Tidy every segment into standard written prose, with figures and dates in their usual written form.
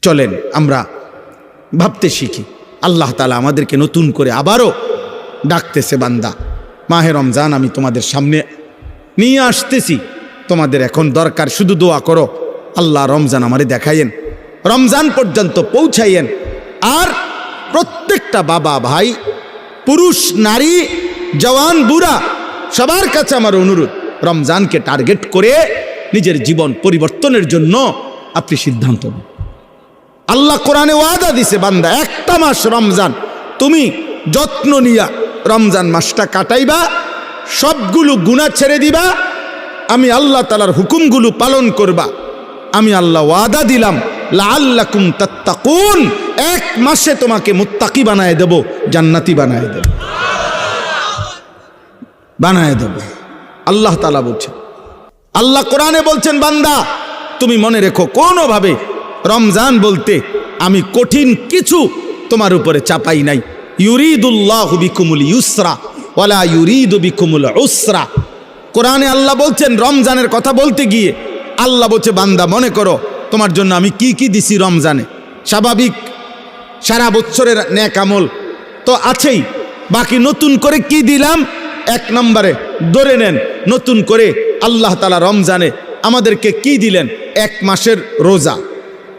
চলেন আমরা ভাবতে শিখি। আল্লাহ তাআলা আমাদেরকে নতুন করে আবারও ডাকতেছে, বান্দা মাহে রমজান আমি তোমাদের সামনে নিয়ে আসতেছি, তোমাদের এখন দরকার শুধু দোয়া করো, আল্লাহ রমজান আমারে দেখাইয়েন, রমজান পর্যন্ত পৌঁছাইয়েন। আর প্রত্যেকটা বাবা ভাই, পুরুষ নারী, জওয়ান বুড়া, সবার কাছে আমার অনুরোধ, রমজানকে টার্গেট করে নিজের জীবন পরিবর্তনের জন্য আপনি সিদ্ধান্ত নিন। আল্লাহ কোরআনে ওয়াদা দিছে, বান্দা একটা মাস রমজান তুমি যত্ন নিয়া রমজান মাসটা কাটাইবা, সবগুলো গুনাহ ছেড়ে দিবা, আমি আল্লাহ তাআলার হুকুমগুলো পালন করবা, আমি আল্লাহ ওয়াদা দিলাম লাআল্লাকুম তাত্তাকুন, এক মাসে তোমাকে মুত্তাকি বানায় দেব, জান্নাতি বানায় দেব, বানায় দেব। আল্লাহ তাআলা বলছেন, আল্লাহ কোরআনে বলছেন, বান্দা তুমি মনে রেখো কোনোভাবে রমজান বলতে আমি কঠিন কিছু তোমার উপরে চাপাই নাই। ইউরিদুল্লাহু বিকুমুল ইউসরা ওয়ালা ইউরিদু বিকুমুল উসরা। কোরআনে আল্লাহ বলছেন, রমজানের কথা বলতে গিয়ে আল্লাহ বলছে, বান্দা মনে করো তোমার জন্য আমি কি কি দিছি রমজানে। স্বাভাবিক সারা বছরের নেক আমল তো আছেই, বাকি নতুন করে কি দিলাম, এক নম্বরে ধরে নেন, নতুন করে আল্লাহ তাআলা রমজানে আমাদেরকে কি দিলেন, এক মাসের রোজা,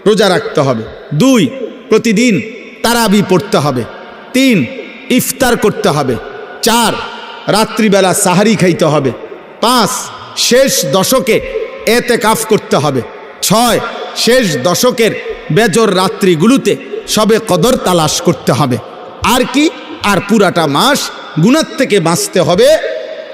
রোজা রাখতে হবে। 2, প্রতিদিন তারাবি পড়তে হবে। 3, ইফতার করতে হবে। 4, রাত্রিবেলা সাহারি খাইতে হবে। 5, শেষ দশকে এতেকাফ করতে হবে। 6, শেষ দশকের বেজর রাত্রিগুলোতে সবে কদর তালাশ করতে হবে। আর কি, আর পুরাটা মাস গুনাহ থেকে বাঁচতে হবে।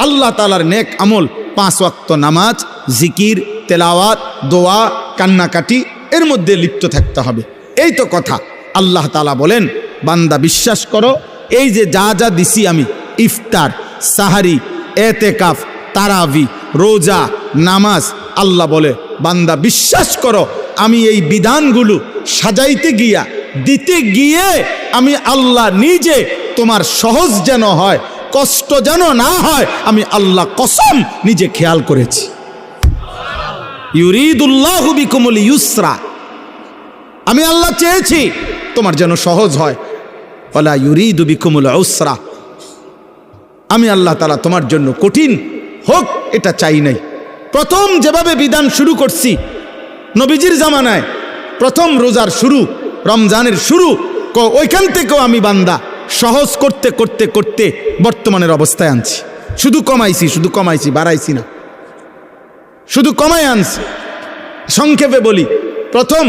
আল্লাহ তাআলার নেক আমল, 5 ওয়াক্ত নামাজ, জিকির, তেলাওয়াত, দোয়া, কান্নাকাটি, এর মধ্যে লিপ্ত থাকতে হবে। এই তো কথা। আল্লাহ তাআলা বলেন, বান্দা বিশ্বাস করো, এই যে যা যা দিছি আমি, ইফতার, সাহারি, এতেকাফ, তারাবি, রোজা, নামাজ, আল্লাহ বলে বান্দা বিশ্বাস করো, আমি এই বিধানগুলো সাজাইতে গিয়া, দিতে গিয়ে আমি আল্লাহ নিজে তোমার সহজ যেন হয়, কষ্ট যেন না হয়, আমি আল্লাহ কসম নিজে খেয়াল করেছি। ইউরিদুল্লাহু বিকুমুল ইউসরা, আমি আল্লাহ চেয়েছি তোমার যেন সহজ হয়, ওয়ালা ইউরিদু বিকুমুল উসরা, আমি আল্লাহ তাআলা তোমার জন্য কঠিন হোক এটা চাই নাই। প্রথম যেভাবে বিধান শুরু করছি নবীজির জামানায়, প্রথম রোজার শুরু, রমজানের শুরু, ওইখান থেকেও আমি বান্দা সহজ করতে করতে করতে বর্তমানের অবস্থায় আনছি। শুধু কমাইছি, বাড়াইছি না, শুধু কমাই আনছি। সংক্ষেপে বলি, প্রথম